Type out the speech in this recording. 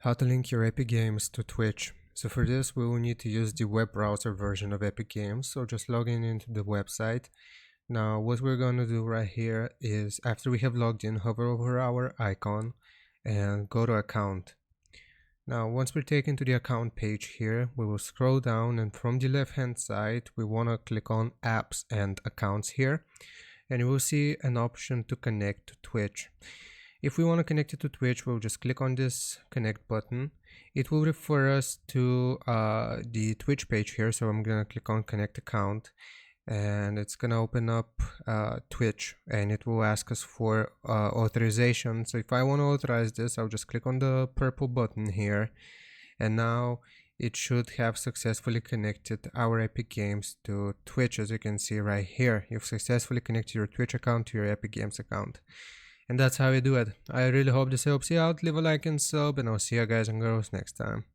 How to link your Epic Games to Twitch. So for this we will need to use the web browser version of Epic Games, so just log into the website. Now what we're going to do right here is, after we have logged in, hover over our icon and go to account. Now once we're taken to the account page here, we will scroll down, and from the left hand side we want to click on apps and accounts here, and you will see an option to connect to Twitch. If we want to connect it to Twitch, we'll just click on this connect button. It will refer us to the Twitch page here, so I'm gonna click on connect account, and it's gonna open up Twitch, and it will ask us for authorization. So if I want to authorize this, I'll just click on the purple button here, and now it should have successfully connected our Epic Games to Twitch. As you can see right here, you've successfully connected your Twitch account to your Epic Games account. And that's how you do it. I really hope this helps you out. Leave a like and sub, and I'll see you guys and girls next time.